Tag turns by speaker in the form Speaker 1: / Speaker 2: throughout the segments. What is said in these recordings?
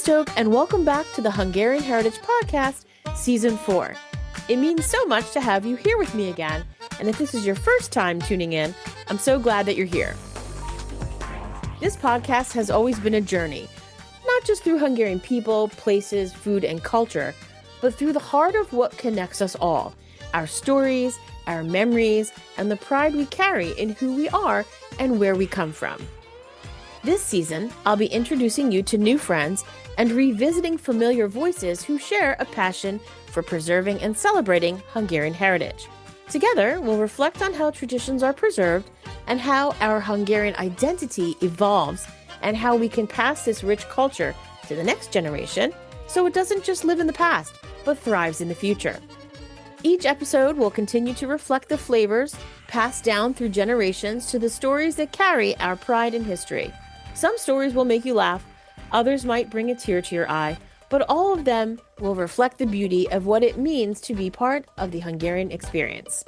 Speaker 1: Stoke, and welcome back to the Hungarian Heritage Podcast, Season 4. It means so much to have you here with me again, and if this is your first time tuning in, I'm so glad that you're here. This podcast has always been a journey, not just through Hungarian people, places, food, and culture, but through the heart of what connects us all, our stories, our memories, and the pride we carry in who we are and where we come from. This season, I'll be introducing you to new friends and revisiting familiar voices who share a passion for preserving and celebrating Hungarian heritage. Together, we'll reflect on how traditions are preserved and how our Hungarian identity evolves and how we can pass this rich culture to the next generation so it doesn't just live in the past, but thrives in the future. Each episode will continue to reflect the flavors passed down through generations to the stories that carry our pride and history. Some stories will make you laugh, others might bring a tear to your eye, but all of them will reflect the beauty of what it means to be part of the Hungarian experience.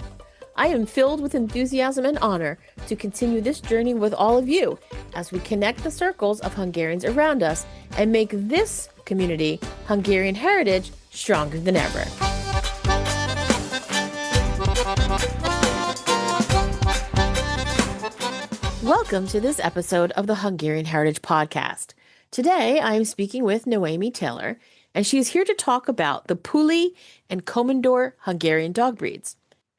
Speaker 1: I am filled with enthusiasm and honor to continue this journey with all of you as we connect the circles of Hungarians around us and make this community, Hungarian heritage, stronger than ever. Welcome to this episode of the Hungarian Heritage Podcast. Today, I am speaking with Noemi Taylor, and she is here to talk about the Puli and Komondor Hungarian dog breeds.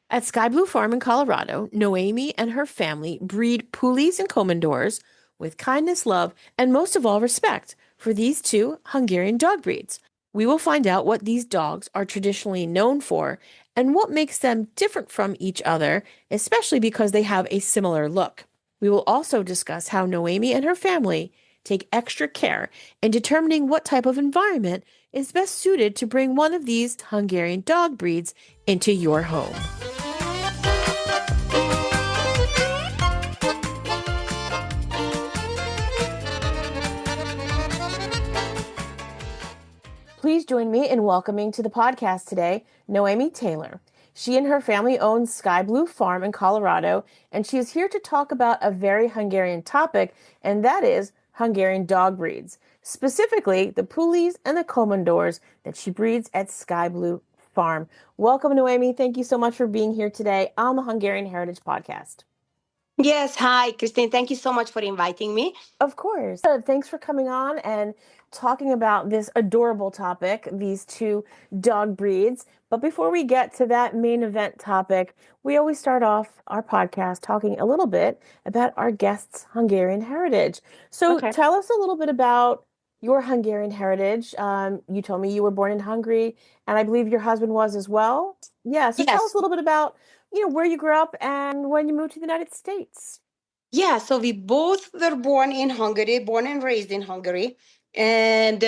Speaker 1: At Skyblue Farm in Colorado, Noemi and her family breed Pulis and Komondors with kindness, love, and most of all, respect for these two Hungarian dog breeds. We will find out what these dogs are traditionally known for and what makes them different from each other, especially because they have a similar look. We will also discuss how Noemi and her family take extra care in determining what type of environment is best suited to bring one of these Hungarian dog breeds into your home. Please join me in welcoming to the podcast today, Noemi Taylor. She and her family own Skyblue Farm in Colorado, and she is here to talk about a very Hungarian topic, and that is Hungarian dog breeds, specifically the Pulis and the Komondors that she breeds at Skyblue Farm. Welcome, Noemi. Thank you so much for being here today on the Hungarian Heritage Podcast.
Speaker 2: Yes. Hi, Christine. Thank you so much for inviting me.
Speaker 1: Of course. Thanks for coming on and talking about this adorable topic, these two dog breeds. But before we get to that main event topic, we always start off our podcast talking a little bit about our guests' Hungarian heritage. So Tell us a little bit about your Hungarian heritage. You told me you were born in Hungary, and I believe your husband was as well. Yeah. So Tell us a little bit about where you grew up and when you moved to the United States.
Speaker 2: Yeah, so we both were born in Hungary, born and raised in Hungary. And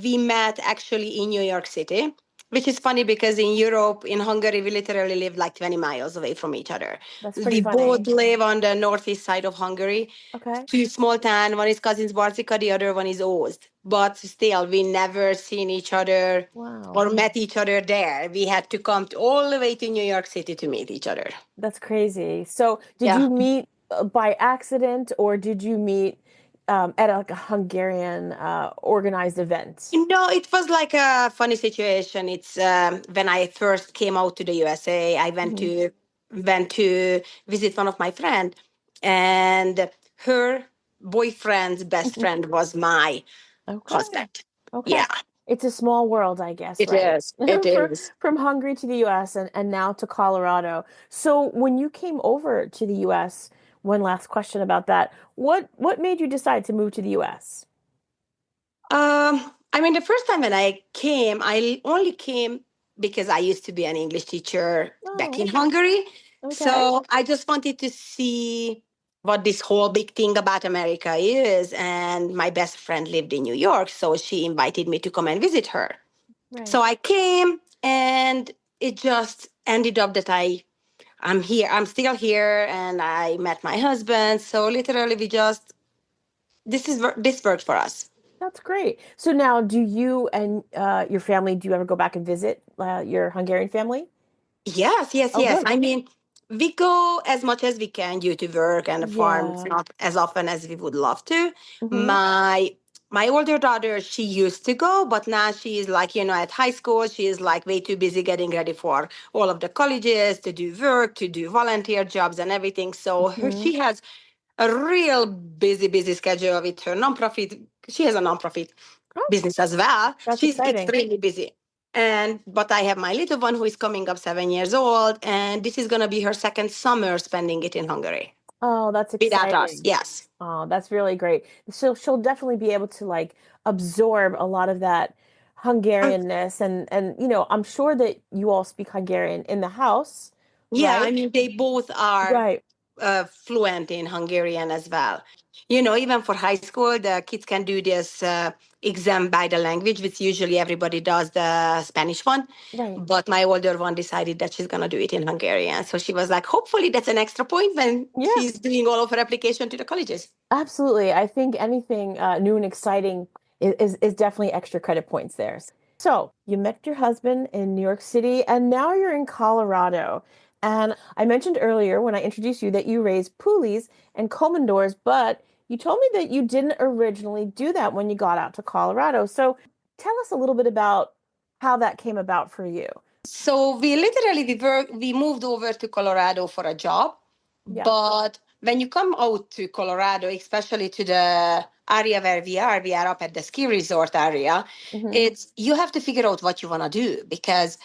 Speaker 2: we met actually in New York City, which is funny because in Europe, in Hungary, we literally live like 20 miles away from each other.
Speaker 1: That's pretty funny.
Speaker 2: Both live on the northeast side of Hungary.
Speaker 1: Okay.
Speaker 2: Two small town, one is Kazincbarcika, the other one is Ózd. But still, we never seen each other or met each other there. We had to come all the way to New York City to meet each other.
Speaker 1: That's crazy. So did you meet by accident, or did you meet at a Hungarian organized event?
Speaker 2: No, it was like a funny situation. It's when I first came out to the USA, I went to visit one of my friends, and her boyfriend's best friend was my husband.
Speaker 1: Okay.
Speaker 2: Yeah.
Speaker 1: It's a small world, I guess.
Speaker 2: It is. It is.
Speaker 1: From Hungary to the U.S. and now to Colorado. So when you came over to the U.S., one last question about that. What made you decide to move to the U.S.?
Speaker 2: The first time when I only came because I used to be an English teacher back in Hungary. Okay. So I just wanted to see what this whole big thing about America is. And my best friend lived in New York, so she invited me to come and visit her. Right. So I came, and it just ended up that I'm here. I'm still here, and I met my husband. So literally, this worked for us.
Speaker 1: That's great. So now, do you and your family, do you ever go back and visit your Hungarian family?
Speaker 2: Yes. Good. We go as much as we can due to work and the farm, not as often as we would love to. Mm-hmm. My my older daughter, she used to go, but now she is like, at high school, she is like way too busy getting ready for all of the colleges, to do work, to do volunteer jobs and everything. So she has a real busy schedule with her nonprofit. She has a nonprofit business as well.
Speaker 1: That's
Speaker 2: She's
Speaker 1: exciting.
Speaker 2: extremely busy. But I have my little one who is coming up 7 years old, and this is gonna be her second summer spending it in Hungary.
Speaker 1: Oh, that's
Speaker 2: Without us,
Speaker 1: exciting.
Speaker 2: yes.
Speaker 1: Oh, that's really great. So she'll definitely be able to like absorb a lot of that Hungarianness and I'm sure that you all speak Hungarian in the house,
Speaker 2: Yeah, I
Speaker 1: right?
Speaker 2: mean, they both are
Speaker 1: Right.
Speaker 2: fluent in Hungarian as well. Even for high school, the kids can do this exam by the language, which usually everybody does the Spanish one.
Speaker 1: Right.
Speaker 2: But my older one decided that she's going to do it in Hungarian. So she was like, hopefully that's an extra point when
Speaker 1: Yeah,
Speaker 2: she's doing all of her application to the colleges.
Speaker 1: absolutely. I think anything new and exciting is definitely extra credit points there. So you met your husband in New York City, and now you're in Colorado. And I mentioned earlier when I introduced you that you raised Pulis and Komondors, but you told me that you didn't originally do that when you got out to Colorado. So tell us a little bit about how that came about for you.
Speaker 2: So we moved over to Colorado for a job.
Speaker 1: Yeah.
Speaker 2: But when you come out to Colorado, especially to the area where we are up at the ski resort area, it's you have to figure out what you want to do because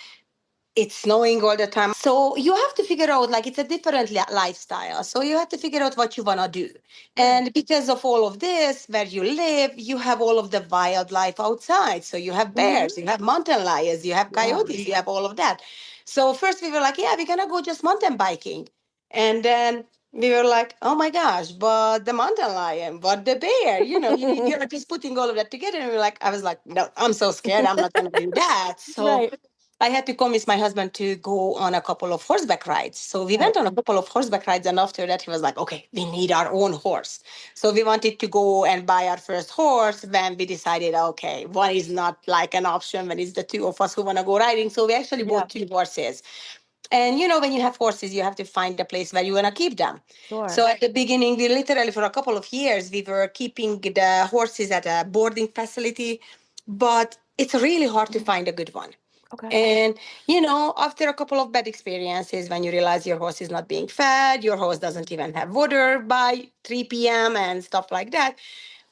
Speaker 2: it's snowing all the time. So you have to figure out like it's a different lifestyle. So you have to figure out what you want to do. And because of all of this, where you live, you have all of the wildlife outside. So you have bears, you have mountain lions, you have coyotes, you have all of that. So first we were like, yeah, we're going to go just mountain biking. And then we were like, oh my gosh, but the mountain lion, but the bear, you're just putting all of that together. And I was like, no, I'm so scared. I'm not going to do that. So
Speaker 1: Right.
Speaker 2: I had to convince my husband to go on a couple of horseback rides. So we
Speaker 1: Right.
Speaker 2: went on a couple of horseback rides, and after that, he was like, okay, we need our own horse. So we wanted to go and buy our first horse. Then we decided, okay, one is not like an option when it's the two of us who want to go riding. So we actually
Speaker 1: Yeah.
Speaker 2: bought two horses. And when you have horses, you have to find a place where you want to keep them.
Speaker 1: Sure.
Speaker 2: So at the beginning, we literally, for a couple of years, we were keeping the horses at a boarding facility, but it's really hard to find a good one.
Speaker 1: Okay.
Speaker 2: And, after a couple of bad experiences, when you realize your horse is not being fed, your horse doesn't even have water by 3 p.m. and stuff like that,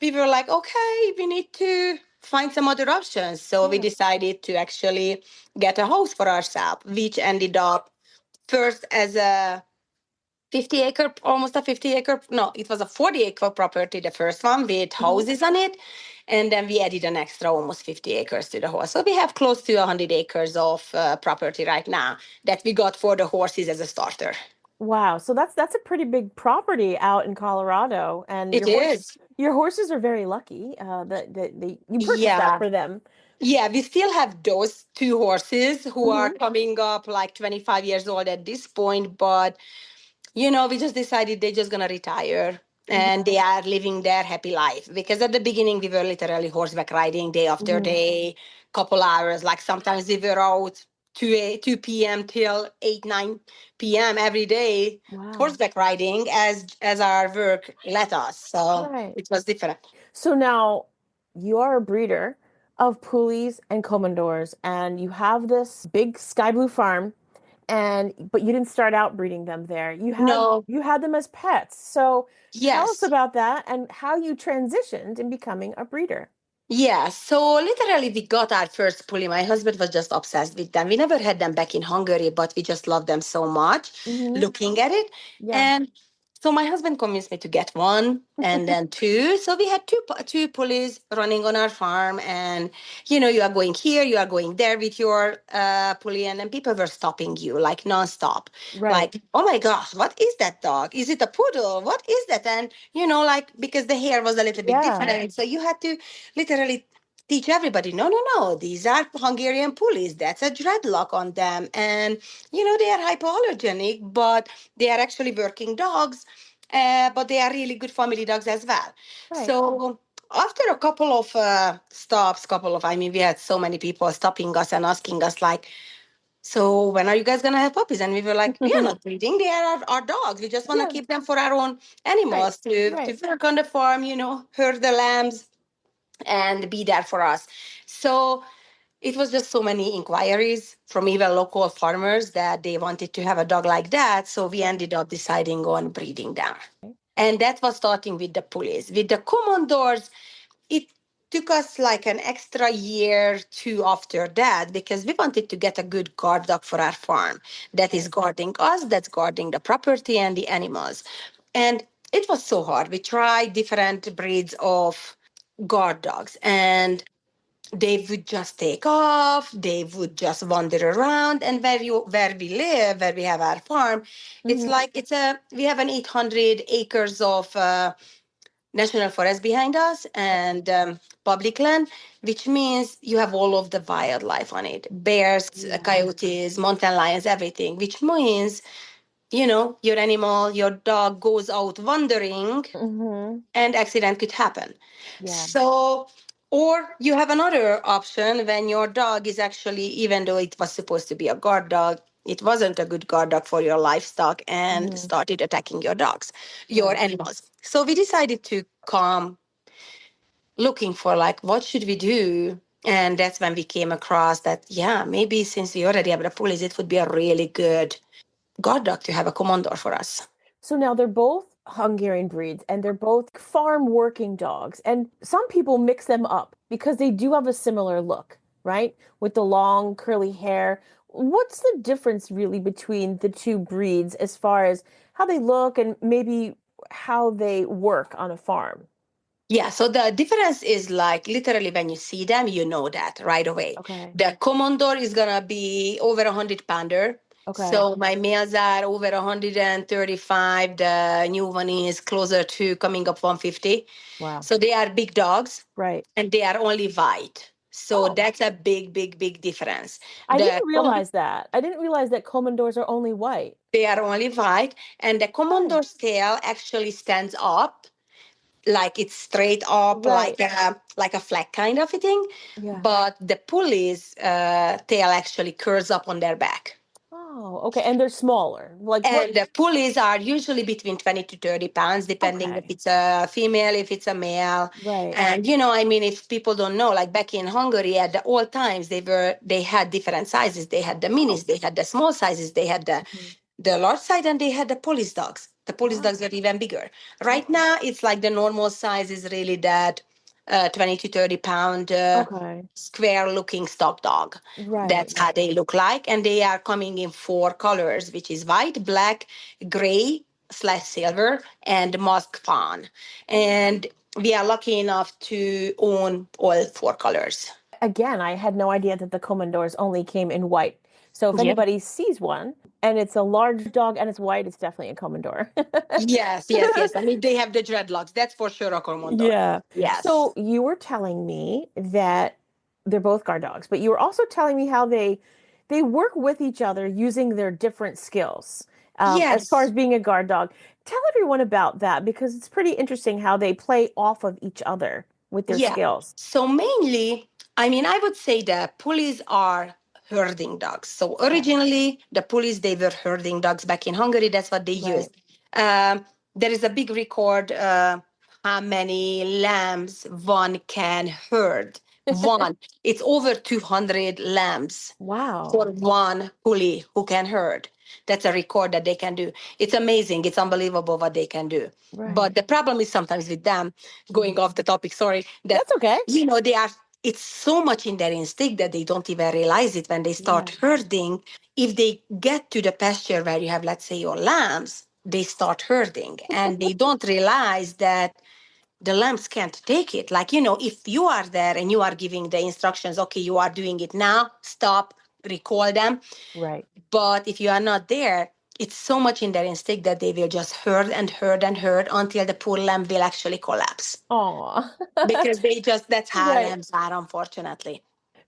Speaker 2: we were like, okay, we need to find some other options. So we decided to actually get a house for ourselves, which ended up first as a 50 acre, no, it was a 40-acre property, the first one with houses on it. And then we added an extra almost 50 acres to the horse. So we have close to 100 acres of property right now that we got for the horses as a starter.
Speaker 1: Wow. So that's a pretty big property out in Colorado, and
Speaker 2: It is.
Speaker 1: your horses are very lucky that you purchased that for them.
Speaker 2: Yeah, we still have those two horses who are coming up like 25 years old at this point, but we just decided they're just gonna retire and they are living their happy life. Because at the beginning we were literally horseback riding day after day, couple hours. Like sometimes we were out 2 p.m. till 8, 9 p.m. every day, horseback riding as our work let us. So it was different.
Speaker 1: So now you are a breeder of Pulis and Komondors, and you have this big Skyblue farm, but you didn't start out breeding them there. You had them as pets. So tell us about that and how you transitioned in becoming a breeder.
Speaker 2: Yeah, so literally we got our first Puli. My husband was just obsessed with them. We never had them back in Hungary, but we just loved them so much looking at it. And so my husband convinced me to get one and then two. So we had two Pulis running on our farm. And, you are going here, you are going there with your Puli. And then people were stopping you like nonstop.
Speaker 1: Right.
Speaker 2: Like, oh my gosh, what is that dog? Is it a poodle? What is that? And, like because the hair was a little bit different. So you had to literally teach everybody, no, these are Hungarian Pulis. That's a dreadlock on them. And, they are hypoallergenic, but they are actually working dogs, but they are really good family dogs as well. Right. So after a couple of stops, we had so many people stopping us and asking us like, so when are you guys going to have puppies? And we were like, we are not breeding. They are our dogs. We just want to keep them for our own animals to work on the farm, herd the lambs, and be there for us. So it was just so many inquiries from even local farmers that they wanted to have a dog like that. So we ended up deciding on breeding them. And that was starting with the Pulis. With the Komondors, it took us like an extra year two after that because we wanted to get a good guard dog for our farm that is guarding us, that's guarding the property and the animals. And it was so hard. We tried different breeds of guard dogs, and they would just take off, they would just wander around. And where we live, where we have our farm, it's like we have an 800 acres of national forest behind us and public land, which means you have all of the wildlife on it: bears, coyotes, mountain lions, everything. Which means, your animal, your dog goes out wandering, and accident could happen. So, or you have another option when your dog is actually, even though it was supposed to be a guard dog, it wasn't a good guard dog for your livestock and started attacking your dogs, your animals. So we decided to come looking for like, what should we do? And that's when we came across that, yeah, maybe since we already have the police, it would be a really good guard dog to have a Komondor for us.
Speaker 1: So now they're both Hungarian breeds and they're both farm working dogs. And some people mix them up because they do have a similar look, right? With the long curly hair. What's the difference really between the two breeds as far as how they look and maybe how they work on a farm?
Speaker 2: Yeah, so the difference is like literally when you see them, you know that right away.
Speaker 1: Okay.
Speaker 2: The Komondor is gonna be over 100 pounder.
Speaker 1: Okay.
Speaker 2: So my males are over 135. The new one is closer to coming up 150.
Speaker 1: Wow.
Speaker 2: So they are big dogs.
Speaker 1: Right.
Speaker 2: And they are only white. So that's a big, big, big difference.
Speaker 1: I didn't realize that. I didn't realize that Komondors are only white.
Speaker 2: They are only white. And the Komondor's tail actually stands up, like it's straight up, like a flag kind of a thing. Yeah. But the Pulis' tail actually curls up on their back.
Speaker 1: Oh, okay. And they're smaller.
Speaker 2: And the Pulis are usually between 20 to 30 pounds, depending if it's a female, if it's a male.
Speaker 1: Right.
Speaker 2: And, if people don't know, like back in Hungary at the old times, they had different sizes. They had the minis, they had the small sizes, they had the large size, and they had the police dogs. The police dogs were even bigger. Right now, it's like the normal size is really that 20 to 30 pound square looking stock dog. Right. That's how they look like. And they are coming in 4 colors, which is white, black, gray / silver, and musk fawn. And we are lucky enough to own all 4 colors.
Speaker 1: Again, I had no idea that the Komondors only came in white. So if anybody sees one and it's a large dog and it's white, it's definitely a Komondor.
Speaker 2: Yes. I mean, they have the dreadlocks. That's for sure a Komondor.
Speaker 1: Yeah.
Speaker 2: Yes.
Speaker 1: So you were telling me that they're both guard dogs, but you were also telling me how they work with each other using their different skills. As far as being a guard dog. Tell everyone about that because it's pretty interesting how they play off of each other with their skills.
Speaker 2: So mainly, I would say the Pulis are herding dogs. So originally, the Pulis, they were herding dogs back in Hungary. That's what they used. There is a big record how many lambs one can herd. It's over 200 lambs.
Speaker 1: Wow.
Speaker 2: For one Puli who can herd. That's a record that they can do. It's amazing. It's unbelievable what they can do. Right. But the problem is sometimes with them, going off the topic, sorry.
Speaker 1: That's okay.
Speaker 2: It's so much in their instinct that they don't even realize it when they start herding. If they get to the pasture where you have, let's say, your lambs, they start herding. And they don't realize that the lambs can't take it. Like, if you are there and you are giving the instructions, okay, you are doing it now, stop, recall them.
Speaker 1: Right.
Speaker 2: But if you are not there, it's so much in their instinct that they will just herd and herd and herd until the poor lamb will actually collapse.
Speaker 1: Aww.
Speaker 2: Because that's how lambs are, unfortunately.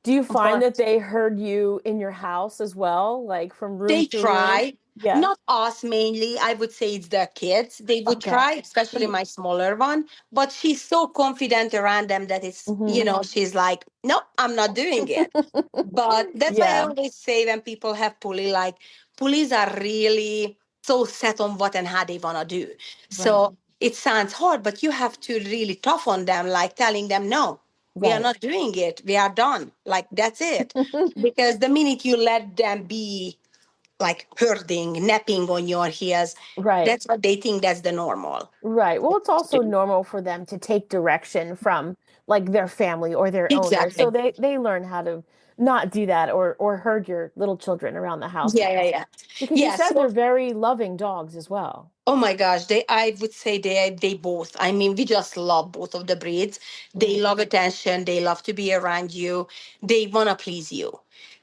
Speaker 1: Do you find that they herd you in your house as well? Like from room to room?
Speaker 2: They try. Yeah. Not us mainly. I would say it's the kids. They would try, especially my smaller one. But she's so confident around them that it's, she's like, no, I'm not doing it. But that's why I always say when people have Puli, like, Pulis are really so set on what and how they want to do. Right. So it sounds hard, but you have to really tough on them, like telling them, no, We are
Speaker 1: Right.
Speaker 2: not doing it. We are done. Like, that's it. Because the minute you let them be like herding, napping on your heels,
Speaker 1: Right.
Speaker 2: that's what they think that's the normal.
Speaker 1: Right. Well, it's also normal for them to take direction from like their family or their owners. So
Speaker 2: Exactly.
Speaker 1: they learn how to not do that or herd your little children around the house.
Speaker 2: Yeah, yeah, yeah.
Speaker 1: Because you
Speaker 2: Yeah.
Speaker 1: said
Speaker 2: So
Speaker 1: they're very loving dogs as well.
Speaker 2: oh my gosh, I would say they both. I mean, we just love both of the breeds. They
Speaker 1: Right.
Speaker 2: love attention, they love to be around you, they wanna please you.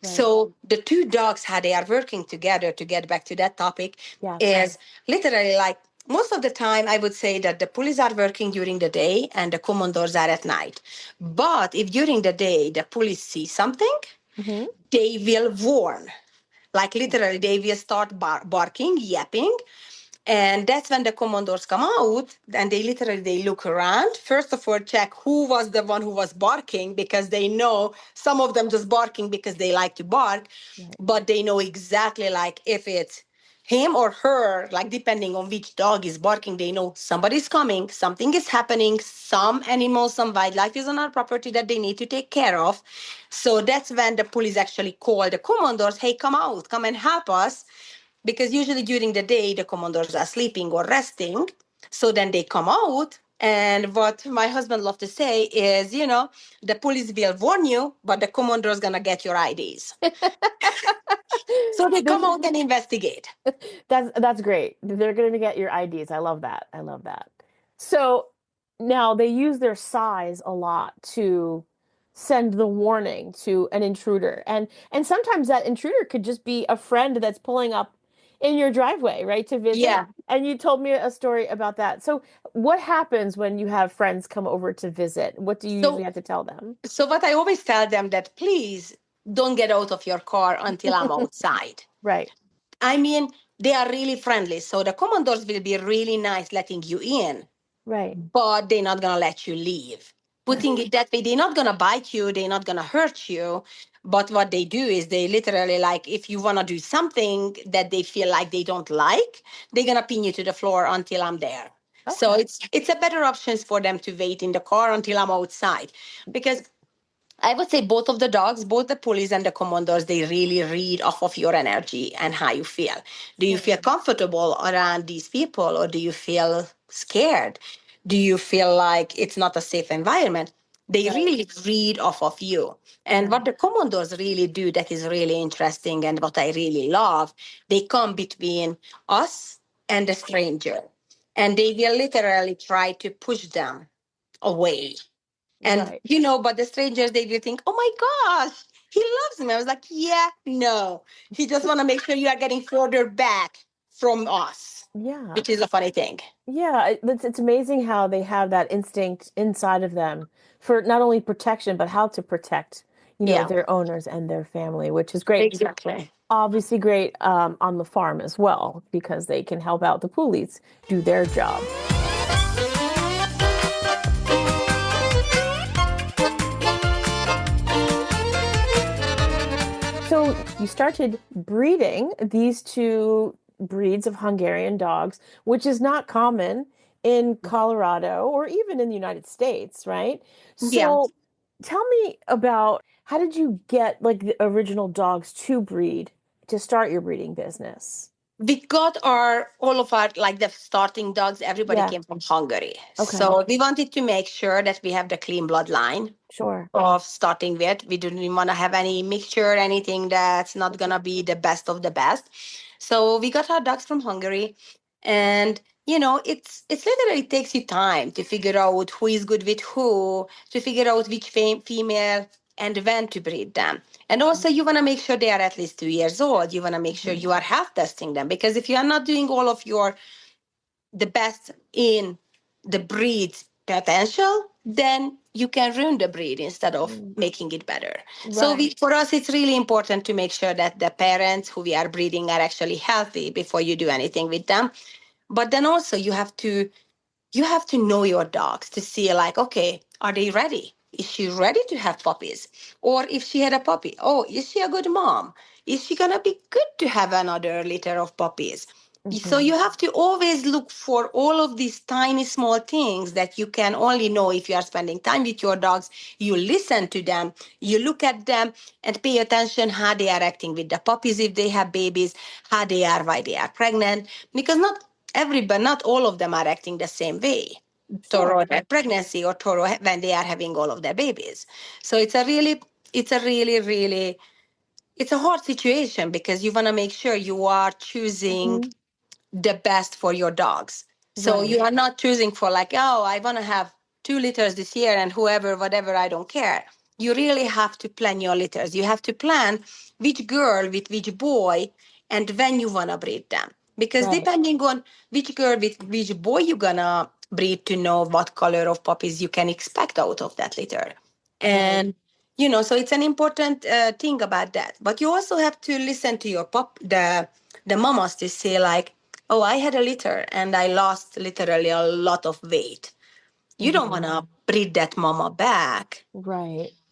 Speaker 1: Right.
Speaker 2: So the two dogs, how they are working together, to get back to that topic,
Speaker 1: Yes.
Speaker 2: is literally like most of the time I would say that the Pulis are working during the day and the Komondors are at night. But if during the day the Pulis see something,
Speaker 1: Mm-hmm.
Speaker 2: they will warn. Like literally, they will start barking, yapping, and that's when the commanders come out and they look around. First of all, check who was the one who was barking, because they know some of them just barking because they like to bark,
Speaker 1: Right.
Speaker 2: but they know exactly like if it's him or her, like depending on which dog is barking, they know somebody's coming, something is happening, some animal, some wildlife is on our property that they need to take care of. So that's when the police actually call the commanders, hey, come out, come and help us, because usually during the day the commanders are sleeping or resting. So then they come out, and what my husband loved to say is, the police will warn you, but the commander is gonna get your IDs. So they come
Speaker 1: There's
Speaker 2: out and investigate.
Speaker 1: that's great. They're going to get your IDs. I love that. I love that. So now they use their size a lot to send the warning to an intruder. And sometimes that intruder could just be a friend that's pulling up in your driveway, right, to visit.
Speaker 2: Yeah.
Speaker 1: And you told me a story about that. So what happens when you have friends come over to visit? What do you usually
Speaker 2: So
Speaker 1: have to tell them?
Speaker 2: so what I always tell them, that please don't get out of your car until I'm outside.
Speaker 1: Right.
Speaker 2: I mean, they are really friendly. So the commanders will be really nice letting you in,
Speaker 1: Right.
Speaker 2: but they're not going to let you leave.
Speaker 1: Right.
Speaker 2: Putting it that way, they're not going to bite you, they're not going to hurt you. But what they do is they literally, like, if you want to do something that they feel like they don't like, they're going to pin you to the floor until I'm there. So
Speaker 1: Okay.
Speaker 2: it's a better option for them to wait in the car until I'm outside. Because I would say both of the dogs, both the pulleys and the commanders, they really read off of your energy and how you feel. Do you feel comfortable around these people, or do you feel scared? Do you feel like it's not a safe environment? They
Speaker 1: Right.
Speaker 2: really read off of you. And
Speaker 1: Right.
Speaker 2: what the commanders really do that is really interesting and what I really love, they come between us and the stranger. And they will literally try to push them away. And,
Speaker 1: Right.
Speaker 2: but the strangers, they will think, oh my gosh, he loves me. I was like, yeah, no. He just want to make sure you are getting further back from us,
Speaker 1: Yeah.
Speaker 2: which is a funny thing.
Speaker 1: Yeah, it's amazing how they have that instinct inside of them for not only protection, but how to protect,
Speaker 2: Yeah,
Speaker 1: their owners and their family, which is great.
Speaker 2: exactly.
Speaker 1: Obviously great on the farm as well, because they can help out the poolies do their job. So you started breeding these two breeds of Hungarian dogs, which is not common in Colorado or even in the United States, right?
Speaker 2: Yeah.
Speaker 1: So tell me about, how did you get like the original dogs to breed to start your breeding business?
Speaker 2: We got all of our, like the starting dogs, everybody
Speaker 1: Yeah.
Speaker 2: came from Hungary.
Speaker 1: Okay.
Speaker 2: So we wanted to make sure that we have the clean bloodline
Speaker 1: Sure.
Speaker 2: of starting with. We didn't want to have any mixture, anything that's not going to be the best of the best. So we got our dogs from Hungary. And, it's literally takes you time to figure out who is good with who, to figure out which female and when to breed them. And also, you want to make sure they are at least 2 years old. You want to make sure
Speaker 1: Mhm.
Speaker 2: you are health testing them, because if you are not doing all of the best in the breed's potential, then you can ruin the breed instead of
Speaker 1: Mm.
Speaker 2: making it better. So
Speaker 1: Right.
Speaker 2: for us, it's really important to make sure that the parents who we are breeding are actually healthy before you do anything with them. But then also you have to know your dogs to see, like, okay, are they ready? Is she ready to have puppies? Or if she had a puppy, oh, is she a good mom? Is she gonna be good to have another litter of puppies? So you have to always look for all of these tiny small things that you can only know if you are spending time with your dogs. You listen to them, you look at them and pay attention how they are acting with the puppies if they have babies, how they are while they are pregnant, because not all of them are acting the same way. Thorough their pregnancy or thorough when they are having all of their babies. So it's a really, really, it's a hard situation because you want to make sure you are choosing the best for your dogs. So you are not choosing for like, oh, I want to have 2 litters this year and whatever, I don't care. You really have to plan your litters. You have to plan which girl with which boy and when you want to breed them. Because depending on which girl with which boy you're going to breed to know what color of puppies you can expect out of that litter. And so it's an important thing about that. But you also have to listen to your the mamas to say like, oh, I had a litter and I lost literally a lot of weight. You don't want to breed that mama back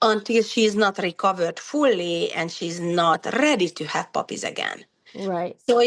Speaker 2: until she's not recovered fully and she's not ready to have puppies again. So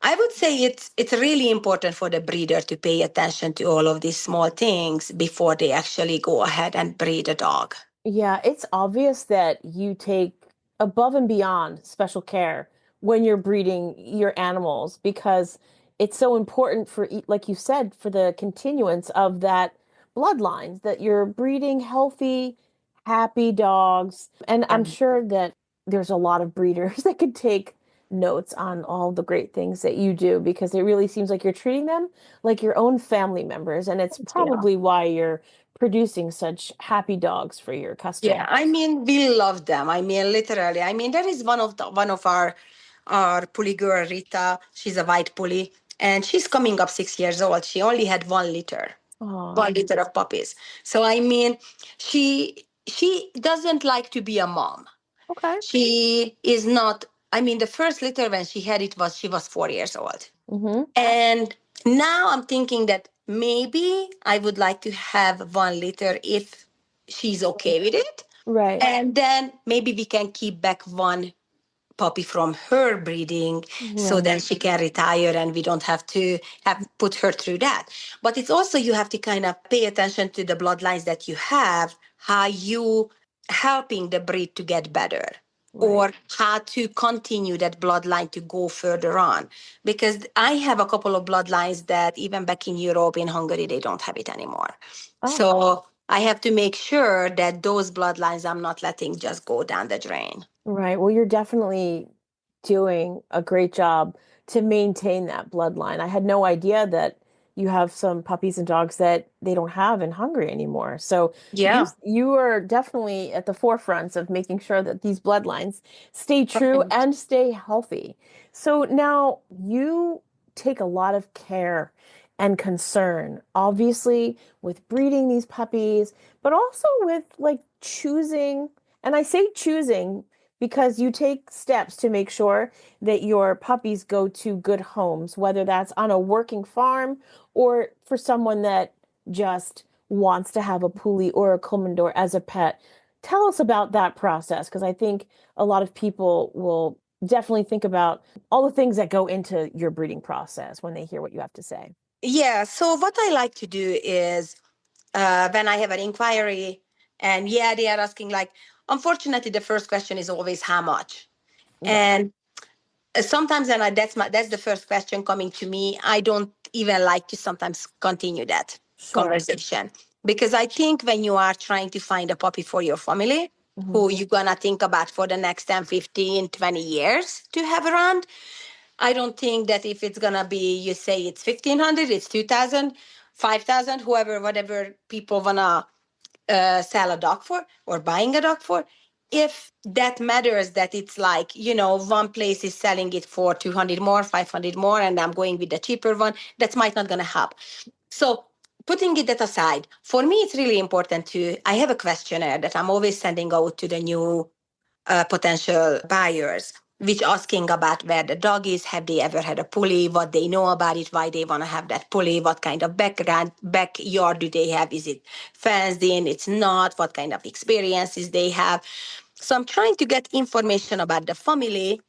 Speaker 2: I would say it's really important for the breeder to pay attention to all of these small things before they actually go ahead and breed a dog.
Speaker 1: Yeah, it's obvious that you take above and beyond special care when you're breeding your animals because it's so important for, like you said, for the continuance of that bloodline, that you're breeding healthy, happy dogs. And I'm sure that there's a lot of breeders that could take notes on all the great things that you do because it really seems like you're treating them like your own family members. And it's probably why you're producing such happy dogs for your customers.
Speaker 2: Yeah, I mean, we love them. I mean, literally. I mean, there is one of our Puli girl, Rita. She's a white Puli, and she's coming up 6 years old. She only had 1 litter,
Speaker 1: Aww.
Speaker 2: 1 litter of puppies. So I mean, she doesn't like to be a mom.
Speaker 1: Okay.
Speaker 2: She is not. I mean, the first litter when she had it she was 4 years old, and now I'm thinking that maybe I would like to have 1 litter if she's okay with it.
Speaker 1: Right.
Speaker 2: And then maybe we can keep back one puppy from her breeding so then she can retire and we don't have to have put her through that. But it's also you have to kind of pay attention to the bloodlines that you have, how you helping the breed to get better. Or how to continue that bloodline to go further on. Because I have a couple of bloodlines that even back in Europe, in Hungary, they don't have it anymore. So I have to make sure that those bloodlines I'm not letting just go down the drain.
Speaker 1: Right. Well, you're definitely doing a great job to maintain that bloodline. I had no idea that you have some puppies and dogs that they don't have in Hungary anymore. So you are definitely at the forefront of making sure that these bloodlines stay true and stay healthy. So now you take a lot of care and concern, obviously, with breeding these puppies, but also with like choosing, and I say choosing because you take steps to make sure that your puppies go to good homes, whether that's on a working farm or for someone that just wants to have a Puli or a Komondor as a pet. Tell us about that process, because I think a lot of people will definitely think about all the things that go into your breeding process when they hear what you have to say.
Speaker 2: Yeah, so what I like to do is when I have an inquiry, and they are asking like, unfortunately, the first question is always how much, and sometimes that's the first question coming to me. I don't even like to sometimes continue that conversation because I think when you are trying to find a puppy for your family, who you're gonna think about for the next 10, 15, 20 years to have around, I don't think that if it's gonna be, you say it's 1,500, it's 2,000, 5,000, whatever people wanna sell a dog for or buying a dog for, if that matters, that it's like, one place is selling it for 200 more, 500 more, and I'm going with the cheaper one, that might not gonna help. So putting that aside, for me, it's really important I have a questionnaire that I'm always sending out to the new potential buyers, which asking about where the dog is, have they ever had a Puli, what they know about it, why they want to have that Puli, what kind of backyard do they have, is it fenced in, it's not, what kind of experiences they have. So I'm trying to get information about the family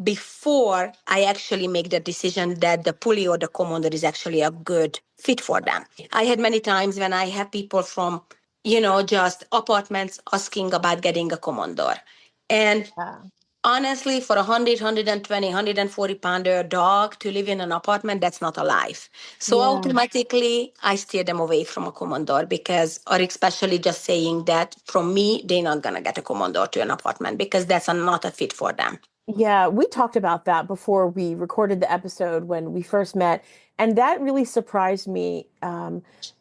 Speaker 2: before I actually make the decision that the Puli or the Komondor is actually a good fit for them. I had many times when I have people from, just apartments asking about getting a Komondor. And honestly, for 100, 140 pounder dog to live in an apartment, that's not a life. So automatically, I steer them away from a Komondor because, or especially just saying that from me, they're not going to get a Komondor to an apartment because that's not a fit for them.
Speaker 1: Yeah, we talked about that before we recorded the episode when we first met. And that really surprised me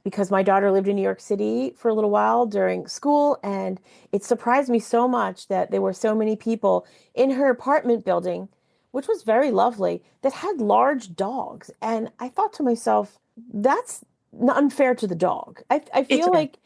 Speaker 1: because my daughter lived in New York City for a little while during school. And it surprised me so much that there were so many people in her apartment building, which was very lovely, that had large dogs. And I thought to myself, that's not unfair to the dog. I
Speaker 2: It's
Speaker 1: feel like,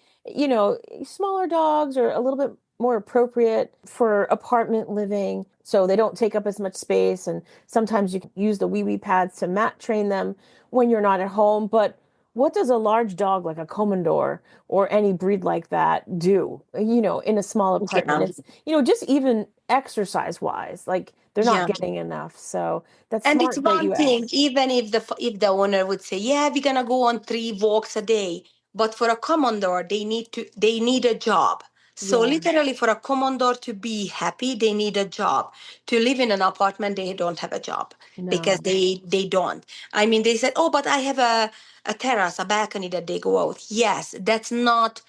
Speaker 1: smaller dogs are a little bit more appropriate for apartment living so they don't take up as much space. And sometimes you can use the wee wee pads to mat train them when you're not at home. But what does a large dog like a Komondor or any breed like that do, in a small apartment?
Speaker 2: yeah,
Speaker 1: It's, just even exercise wise, like they're not
Speaker 2: yeah.
Speaker 1: getting enough. So that's
Speaker 2: And it's
Speaker 1: smart that
Speaker 2: one
Speaker 1: you
Speaker 2: thing,
Speaker 1: asked.
Speaker 2: even if the owner would say, "Yeah, we're gonna go on 3 walks a day," but for a commodore, they need a job. So
Speaker 1: Yeah,
Speaker 2: literally, for a commodore to be happy, they need a job. To live in an apartment, they don't have a job because
Speaker 1: no,
Speaker 2: they don't. I mean, they said, "Oh, but I have a terrace, a balcony that they go out." Yes, that's not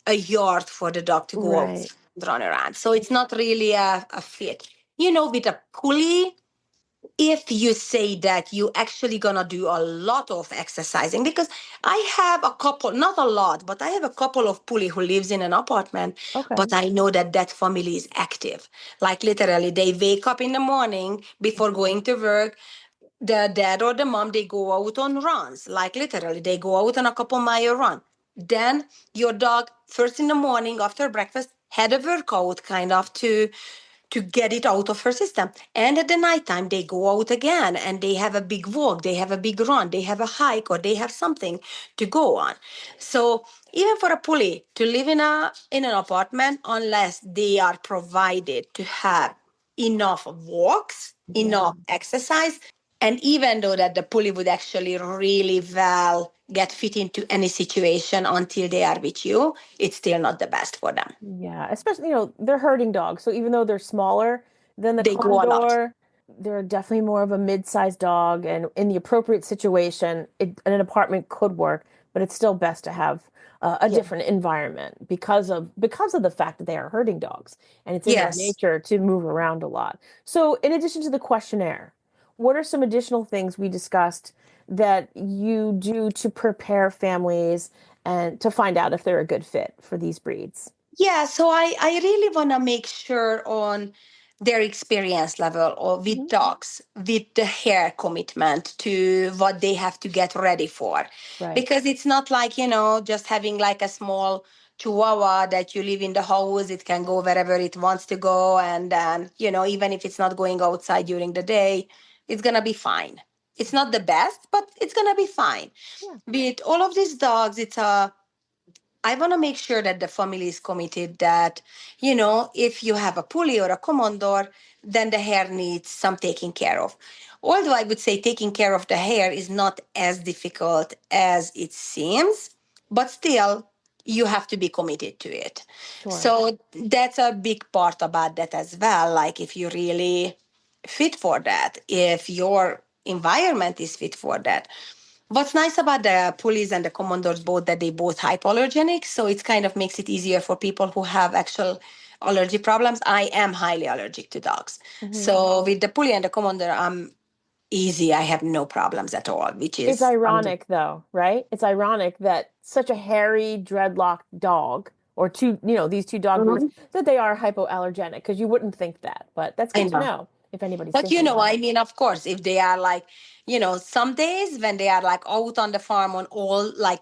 Speaker 2: a yard for the dog to go out
Speaker 1: right.
Speaker 2: and run around. So it's not really a fit. With a pulley, if you say that you actually gonna do a lot of exercising, because I have a couple, not a lot, but I have a couple of Puli who lives in an apartment,
Speaker 1: Okay.
Speaker 2: but I know that family is active. Like literally they wake up in the morning before going to work, the dad or the mom, they go out on runs. Like literally they go out on a couple mile run. Then your dog first in the morning after breakfast had a workout kind of to get it out of her system. And at the nighttime, they go out again and they have a big walk, they have a big run, they have a hike, or they have something to go on. So even for a pulley to live in an apartment, unless they are provided to have enough walks,
Speaker 1: Yeah.
Speaker 2: enough exercise, and even though that the pulley would actually really well get fit into any situation until they are with you, it's still not the best for them.
Speaker 1: Yeah, especially, they're herding dogs. So even though they're smaller than the
Speaker 2: They go a lot.
Speaker 1: Komondor, they're definitely more of a mid-sized dog. And in the appropriate situation, an apartment could work, but it's still best to have a
Speaker 2: Yeah.
Speaker 1: different environment because of the fact that they are herding dogs and it's in their
Speaker 2: Yes.
Speaker 1: nature to move around a lot. So in addition to the questionnaire, what are some additional things we discussed that you do to prepare families and to find out if they're a good fit for these breeds?
Speaker 2: Yeah, so I really want to make sure on their experience level or with
Speaker 1: Mhm.
Speaker 2: dogs, with the hair commitment to what they have to get ready for.
Speaker 1: Right.
Speaker 2: Because it's not like, just having like a small chihuahua that you leave in the house, it can go wherever it wants to go. And then, even if it's not going outside during the day, it's going to be fine. It's not the best, but it's going to be fine.
Speaker 1: Yeah.
Speaker 2: With all of these dogs, I want to make sure that the family is committed that, if you have a pulley or a commodore, then the hair needs some taking care of. Although I would say taking care of the hair is not as difficult as it seems, but still, you have to be committed to it.
Speaker 1: Sure.
Speaker 2: So that's a big part about that as well. Like if you really fit for that, if your environment is fit for that. What's nice about the Pulis and the Komondors both that they both hypoallergenic, so it kind of makes it easier for people who have actual allergy problems. I am highly allergic to dogs,
Speaker 1: Hmm.
Speaker 2: so with the Puli and the Komondor, I'm easy. I have no problems at all, which
Speaker 1: It's
Speaker 2: is
Speaker 1: ironic, though, right? It's ironic that such a hairy, dreadlocked dog, or these two dog breeds,
Speaker 2: Mhm.
Speaker 1: that they are hypoallergenic, because you wouldn't think that. But that's
Speaker 2: I
Speaker 1: good to
Speaker 2: know.
Speaker 1: know if anybody's
Speaker 2: But
Speaker 1: thinking about
Speaker 2: I
Speaker 1: it.
Speaker 2: mean, of course, if they are like, some days when they are like out on the farm on all like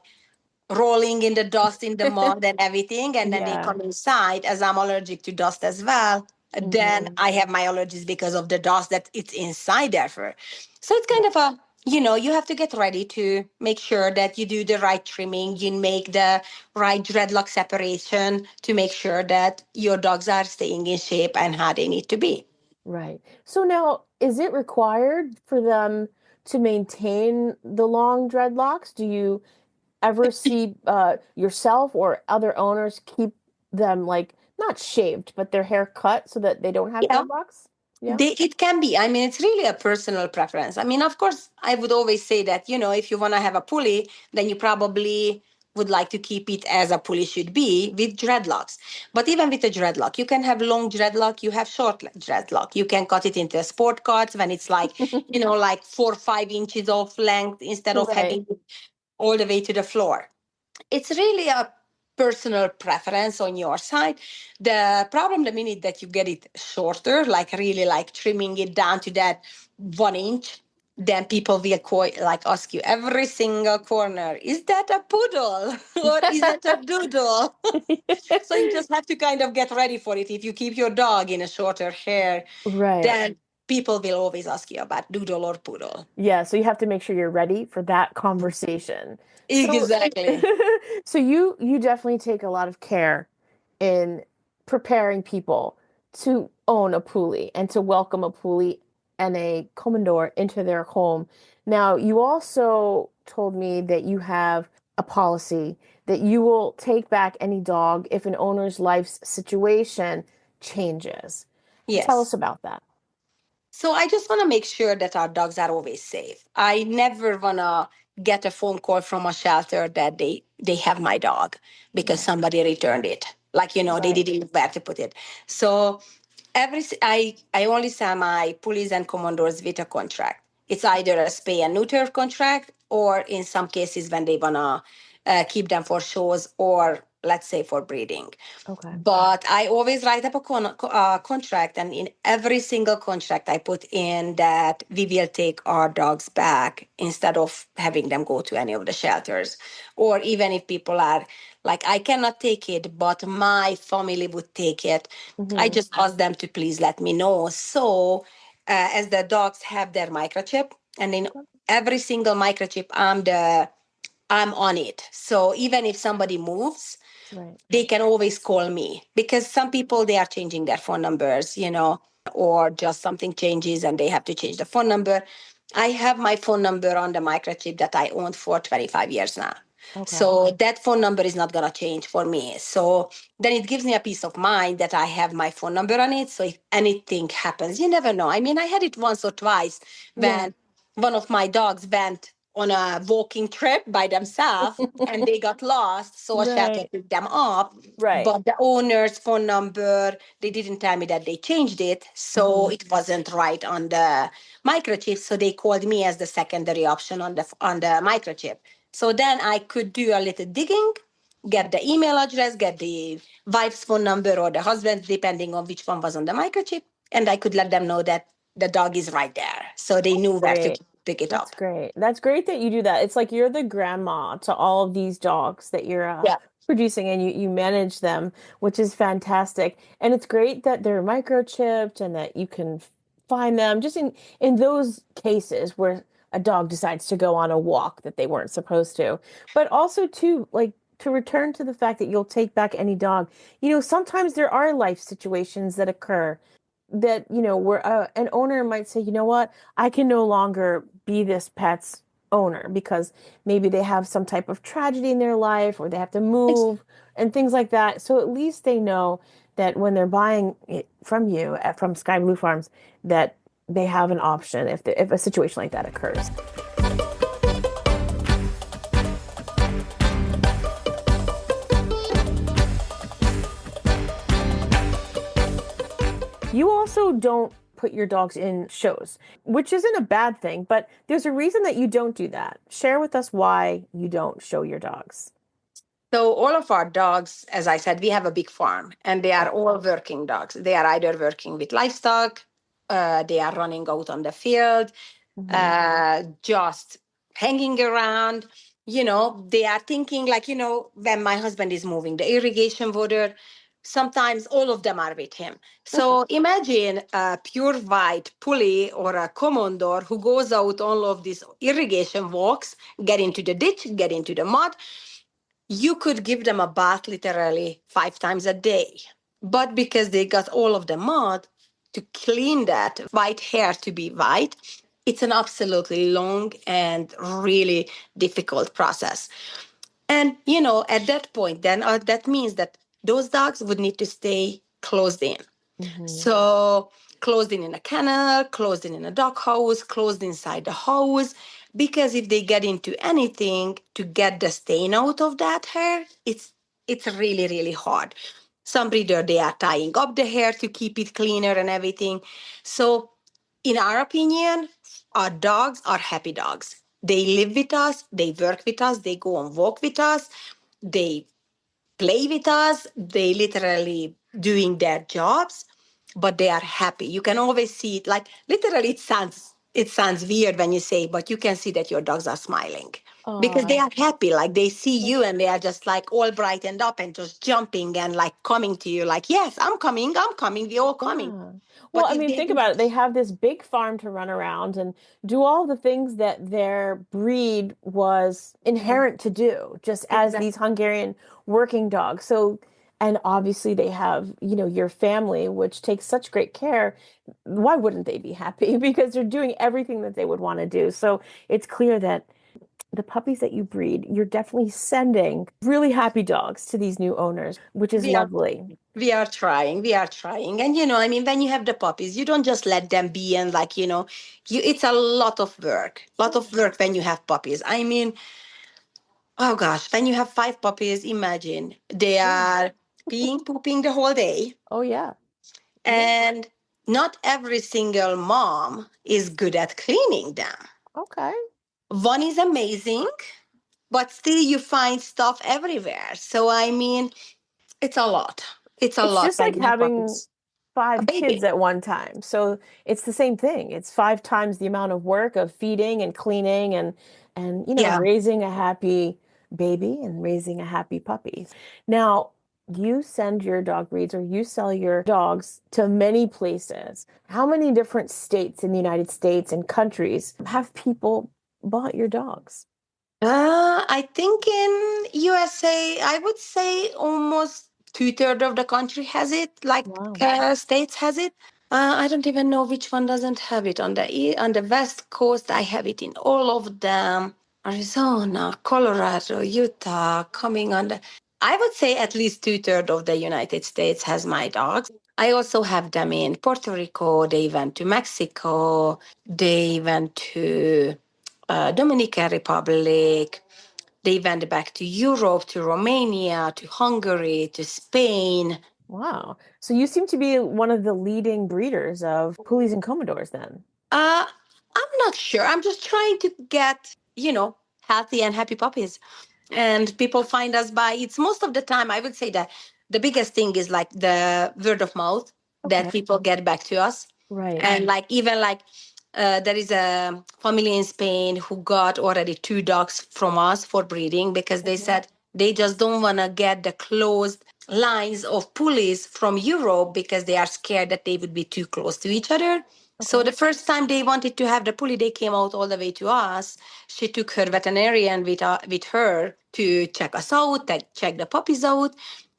Speaker 2: rolling in the dust, in the mud and everything, and then they
Speaker 1: Yeah.
Speaker 2: come inside, as I'm allergic to dust as well, then
Speaker 1: Hmm.
Speaker 2: I have my allergies because of the dust that it's inside there for. So it's
Speaker 1: Yeah.
Speaker 2: kind of you have to get ready to make sure that you do the right trimming, you make the right dreadlock separation to make sure that your dogs are staying in shape and how they need to be.
Speaker 1: Right. So now, is it required for them to maintain the long dreadlocks? Do you ever see yourself or other owners keep them like not shaved, but their hair cut so that they don't have
Speaker 2: Yeah.
Speaker 1: dreadlocks? Yeah.
Speaker 2: It can be. I mean, it's really a personal preference. I mean, of course, I would always say that, if you want to have a pulley, then you probably would like to keep it as a pulley should be with dreadlocks. But even with a dreadlock, you can have long dreadlock, you have short dreadlock. You can cut it into a sport cuts when it's like, like 4 or 5 inches of length instead of
Speaker 1: Right.
Speaker 2: having it all the way to the floor. It's really a personal preference on your side. The problem the minute that you get it shorter, like really like trimming it down to that 1 inch, then people will like ask you every single corner, is that a poodle or is that a doodle? So you just have to kind of get ready for it. If you keep your dog in a shorter hair,
Speaker 1: Right.
Speaker 2: then people will always ask you about doodle or poodle.
Speaker 1: Yeah, so you have to make sure you're ready for that conversation. So
Speaker 2: Exactly.
Speaker 1: so you definitely take a lot of care in preparing people to own a Puli and to welcome a Puli and a Komondor into their home. Now, you also told me that you have a policy that you will take back any dog if an owner's life's situation changes. Tell us
Speaker 2: Yes.
Speaker 1: about that.
Speaker 2: So I just want to make sure that our dogs are always safe. I never want to get a phone call from a shelter that they have my dog because
Speaker 1: Right.
Speaker 2: somebody returned it. Like, they
Speaker 1: Right.
Speaker 2: didn't know where to put it. So I only sell my Pulis and Komondors with a contract. It's either a spay and neuter contract, or in some cases when they want to keep them for shows, or let's say for breeding.
Speaker 1: Okay.
Speaker 2: But I always write up a contract, and in every single contract, I put in that we will take our dogs back instead of having them go to any of the shelters. Or even if people are like, I cannot take it, but my family would take it, I
Speaker 1: Mm-hmm.
Speaker 2: just ask them to please let me know. So, as the dogs have their microchip, and in every single microchip, I'm on it. So even if somebody moves,
Speaker 1: Right.
Speaker 2: they can always call me, because some people, they are changing their phone numbers, or just something changes and they have to change the phone number. I have my phone number on the microchip that I owned for 25 years now.
Speaker 1: Okay.
Speaker 2: So that phone number is not going to change for me. So then it gives me a peace of mind that I have my phone number on it. So if anything happens, you never know. I mean, I had it once or twice
Speaker 1: Yeah.
Speaker 2: when one of my dogs went on a walking trip by themselves and they got lost. So a shelter
Speaker 1: Right.
Speaker 2: picked them up.
Speaker 1: Right.
Speaker 2: But the owner's phone number, they didn't tell me that they changed it. So
Speaker 1: Mm-hmm.
Speaker 2: it wasn't right on the microchip. So they called me as the secondary option on the microchip. So then I could do a little digging, get the email address, get the wife's phone number or the husband's, depending on which one was on the microchip. And I could let them know that the dog is right there. So they knew where to
Speaker 1: Great.
Speaker 2: pick it
Speaker 1: That's
Speaker 2: up.
Speaker 1: great. That's great that you do that. It's like you're the grandma to all of these dogs that you're
Speaker 2: Yeah.
Speaker 1: producing and you manage them, which is fantastic. And it's great that they're microchipped and that you can find them just in those cases where a dog decides to go on a walk that they weren't supposed to. But also too, like to return to the fact that you'll take back any dog. Sometimes there are life situations that occur that where an owner might say, you know what, I can no longer be this pet's owner because maybe they have some type of tragedy in their life or they have to move and things like that. So at least they know that when they're buying it from you from Skyblue Farms, that they have an option if a situation like that occurs. You also don't put your dogs in shows, which isn't a bad thing, but there's a reason that you don't do that. Share with us why you don't show your dogs.
Speaker 2: So all of our dogs, as I said, we have a big farm, and they are all working dogs. They are either working with livestock, they are running out on the field, just hanging around. They are thinking like, when my husband is moving the irrigation water, sometimes all of them are with him. So imagine a pure white pulley or a Komondor who goes out all of these irrigation walks, get into the ditch, get into the mud. You could give them a bath literally 5 times a day. But because they got all of the mud, to clean that white hair to be white, it's an absolutely long and really difficult process. And, at that point, then that means that those dogs would need to stay closed in.
Speaker 1: Mm-hmm.
Speaker 2: So closed in a kennel, closed in a dog house, closed inside the house, because if they get into anything to get the stain out of that hair, it's really, really hard. Some breeder, they are tying up the hair to keep it cleaner and everything. So in our opinion, our dogs are happy dogs. They live with us, they work with us, they go on walk with us, they play with us, they literally doing their jobs, but they are happy. You can always see it, like literally it sounds weird when you say, but you can see that your dogs are smiling because they are happy. Like they see you and they are just like all brightened up and just jumping and like coming to you like, yes, I'm coming, we're all coming.
Speaker 1: Yeah. Well,
Speaker 2: But
Speaker 1: I
Speaker 2: if
Speaker 1: mean,
Speaker 2: they
Speaker 1: think
Speaker 2: do,
Speaker 1: about it. They have this big farm to run around and do all the things that their breed was inherent to do, just as
Speaker 2: exactly.
Speaker 1: these Hungarian working dogs. So, and obviously they have, your family, which takes such great care. Why wouldn't they be happy? Because they're doing everything that they would want to do. So it's clear that the puppies that you breed, you're definitely sending really happy dogs to these new owners, which is
Speaker 2: we are
Speaker 1: lovely.
Speaker 2: we are trying. And I mean, when you have the puppies, you don't just let them be and like, it's a lot of work when you have puppies. I mean, oh gosh, when you have 5 puppies, imagine they are peeing, pooping the whole day.
Speaker 1: Oh, yeah.
Speaker 2: And not every single mom is good at cleaning them.
Speaker 1: Okay.
Speaker 2: One is amazing, but still you find stuff everywhere. So I mean, it's a lot. It's a
Speaker 1: It's
Speaker 2: lot
Speaker 1: just
Speaker 2: when
Speaker 1: like
Speaker 2: you have
Speaker 1: having
Speaker 2: puppies. A
Speaker 1: 5 kids
Speaker 2: baby.
Speaker 1: at one time. So it's the same thing. It's 5 times the amount of work of feeding and cleaning and
Speaker 2: Yeah.
Speaker 1: raising a happy baby and raising a happy puppy. Now, you send your dog breeds or you sell your dogs to many places. How many different states in the United States and countries have people bought your dogs?
Speaker 2: I think in USA, I would say almost 2/3 of the country has it, like
Speaker 1: Wow.
Speaker 2: states has it. I don't even know which one doesn't have it. On the West Coast, I have it in all of them. Arizona, Colorado, Utah, coming on the. I would say at least 2/3 of the United States has my dogs. I also have them in Puerto Rico. They went to Mexico. They went to Dominican Republic. They went back to Europe, to Romania, to Hungary, to Spain.
Speaker 1: Wow. So you seem to be one of the leading breeders of Pulis and Komondors then.
Speaker 2: Uh, I'm not sure. I'm just trying to get, healthy and happy puppies. And people find us by it's most of the time, I would say that the biggest thing is like the word of mouth that
Speaker 1: Okay.
Speaker 2: people get back to us.
Speaker 1: Right.
Speaker 2: And like even like there is a family in Spain who got already 2 dogs from us for breeding because they said they just don't want to get the closed lines of pulleys from Europe because they are scared that they would be too close to each other. So the first time they wanted to have the pulley, they came out all the way to us. She took her veterinarian with her to check us out, check the puppies out,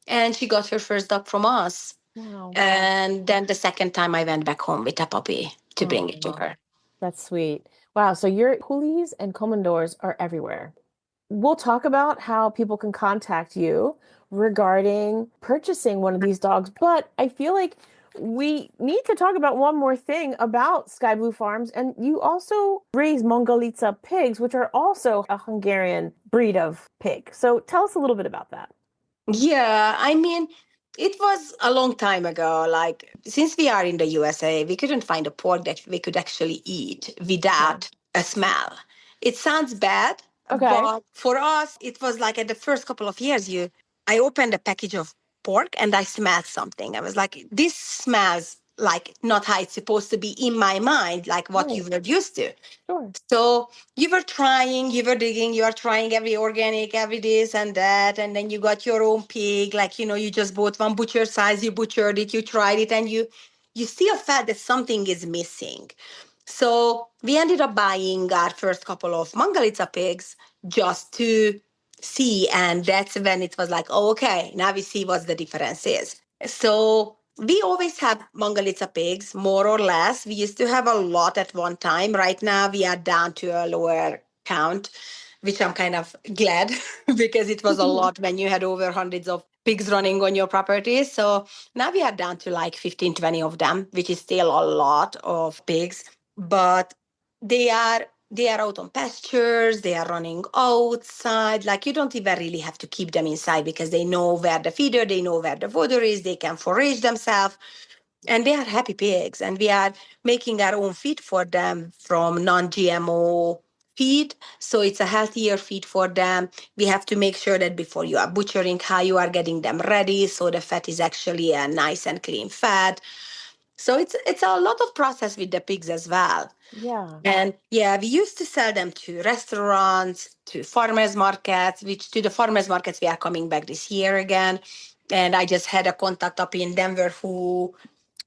Speaker 2: and she got her first dog from us.
Speaker 1: Wow.
Speaker 2: And then the second time I went back home with a puppy to bring it to her.
Speaker 1: That's sweet. Wow. So your Pulis and Komondors are everywhere. We'll talk about how people can contact you regarding purchasing one of these dogs, but I feel like we need to talk about one more thing about Skyblue Farms. And you also raise Mongolica pigs, which are also a Hungarian breed of pig. So tell us a little bit about that.
Speaker 2: Yeah, I mean, it was a long time ago. Like, since we are in the USA, we couldn't find a pork that we could actually eat without a smell. It sounds bad,
Speaker 1: Okay.
Speaker 2: but for us, it was like at the first couple of years, I opened a package of pork and I smelled something. I was like, this smells like not how it's supposed to be in my mind, like what you were used to.
Speaker 1: Sure.
Speaker 2: So you were trying, you were digging, you are trying every organic, every this and that, and then you got your own pig. Like, you just bought one butcher size, you butchered it, you tried it, and you still felt that something is missing. So we ended up buying our first couple of Mangalitsa pigs just to see, and that's when it was like, oh, okay, now we see what the difference is. So We always have Mongolica pigs, more or less. We used to have a lot at one time. Right now, we are down to a lower count, which I'm kind of glad because it was a lot when you had over hundreds of pigs running on your property. So now we are down to like 15, 20 of them, which is still a lot of pigs. But they are out on pastures, they are running outside. Like you don't even really have to keep them inside because they know where the feeder, they know where the water is, they can forage themselves. And they are happy pigs. And we are making our own feed for them from non-GMO feed. So it's a healthier feed for them. We have to make sure that before you are butchering, how you are getting them ready. So the fat is actually a nice and clean fat. So it's a lot of process with the pigs as well.
Speaker 1: Yeah.
Speaker 2: And yeah, we used to sell them to restaurants, to farmers markets, which to the farmers markets we are coming back this year again. And I just had a contact up in Denver who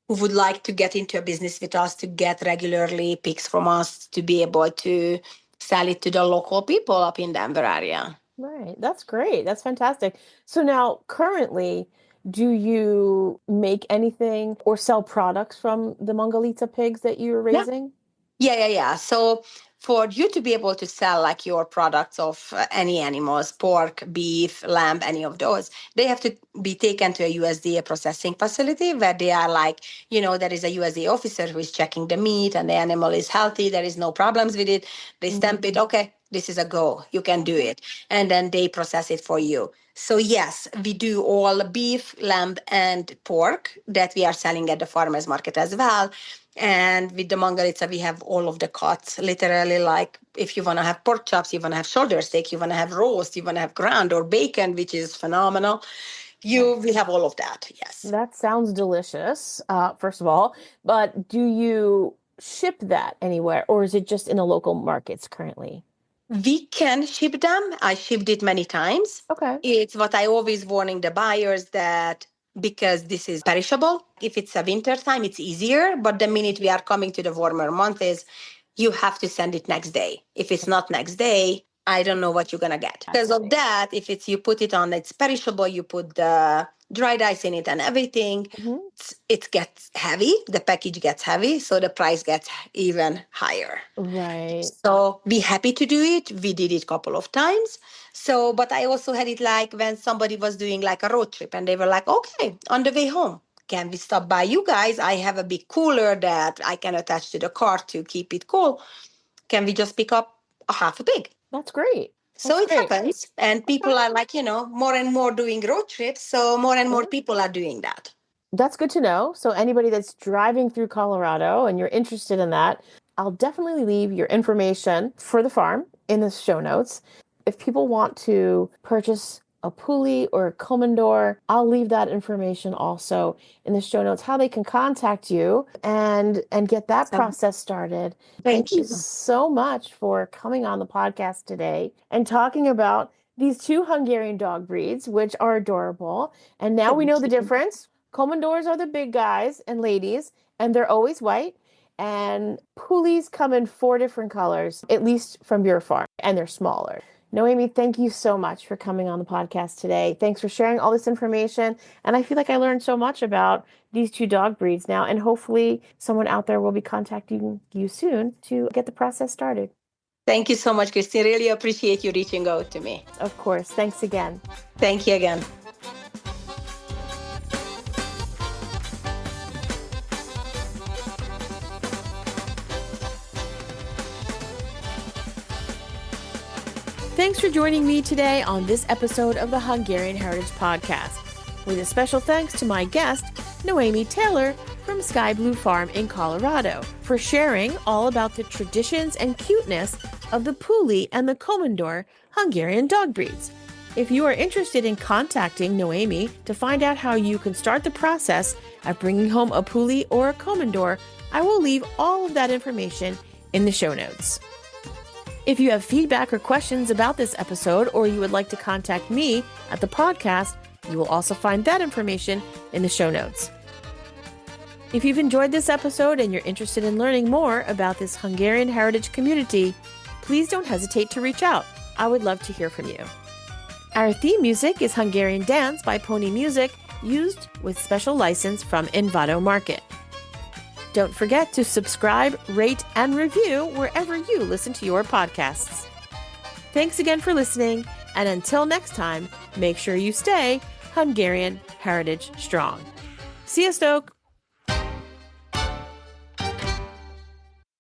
Speaker 2: would like to get into a business with us to get regularly pigs from us to be able to sell it to the local people up in Denver area.
Speaker 1: Right. That's great. That's fantastic. So now currently, do you make anything or sell products from the Mongolica pigs that you're
Speaker 2: Yeah.
Speaker 1: raising?
Speaker 2: Yeah. So for you to be able to sell like your products of any animals, pork, beef, lamb, any of those, they have to be taken to a USDA processing facility where they are like, there is a USDA officer who is checking the meat and the animal is healthy. There is no problems with it. They stamp it. Okay, this is a go. You can do it. And then they process it for you. So yes, we do all beef, lamb, and pork that we are selling at the farmers market as well. And with the Mongolica, we have all of the cuts, literally like if you want to have pork chops, you want to have shoulder steak, you want to have roast, you want to have ground or bacon, which is phenomenal. We have all of that, yes.
Speaker 1: That sounds delicious, first of all. But do you ship that anywhere or is it just in the local markets currently?
Speaker 2: We can ship them. I shipped it many times.
Speaker 1: Okay.
Speaker 2: It's what I always warning the buyers that because this is perishable. If it's a winter time, it's easier. But the minute we are coming to the warmer months, you have to send it next day. If it's not next day, I don't know what you're going to get. Because of that, if you put it on, it's perishable, you put the dried ice in it and everything, it gets heavy. The package gets heavy. So the price gets even higher.
Speaker 1: Right.
Speaker 2: So be happy to do it. We did it a couple of times. So, but I also had it like when somebody was doing like a road trip and they were like, okay, on the way home, can we stop by you guys? I have a big cooler that I can attach to the car to keep it cool. Can we just pick up a half a pig?
Speaker 1: That's great.
Speaker 2: So it happens. And people are like, more and more doing road trips. So more and more people are doing that.
Speaker 1: That's good to know. So anybody that's driving through Colorado and you're interested in that, I'll definitely leave your information for the farm in the show notes. If people want to purchase a Puli or a Komondor, I'll leave that information also in the show notes, how they can contact you and get that process started. Thank you so much for coming on the podcast today and talking about these two Hungarian dog breeds, which are adorable. And now we know the difference. Komondors are the big guys and ladies, and they're always white. And Pulis come in 4 different colors, at least from your farm, and they're smaller. Noemi, thank you so much for coming on the podcast today. Thanks for sharing all this information. And I feel like I learned so much about these two dog breeds now. And hopefully someone out there will be contacting you soon to get the process started.
Speaker 2: Thank you so much, Christine. Really appreciate you reaching out to me.
Speaker 1: Of course. Thanks again.
Speaker 2: Thank you again.
Speaker 1: Thanks for joining me today on this episode of the Hungarian Heritage Podcast, with a special thanks to my guest, Noemi Taylor from Skyblue Farm in Colorado, for sharing all about the traditions and cuteness of the Puli and the Komondor Hungarian dog breeds. If you are interested in contacting Noemi to find out how you can start the process of bringing home a Puli or a Komondor, I will leave all of that information in the show notes. If you have feedback or questions about this episode, or you would like to contact me at the podcast, you will also find that information in the show notes. If you've enjoyed this episode and you're interested in learning more about this Hungarian heritage community, please don't hesitate to reach out. I would love to hear from you. Our theme music is Hungarian Dance by Pony Music, used with special license from Envato Market. Don't forget to subscribe, rate, and review wherever you listen to your podcasts. Thanks again for listening, and until next time, make sure you stay Hungarian Heritage Strong. Sziasztok!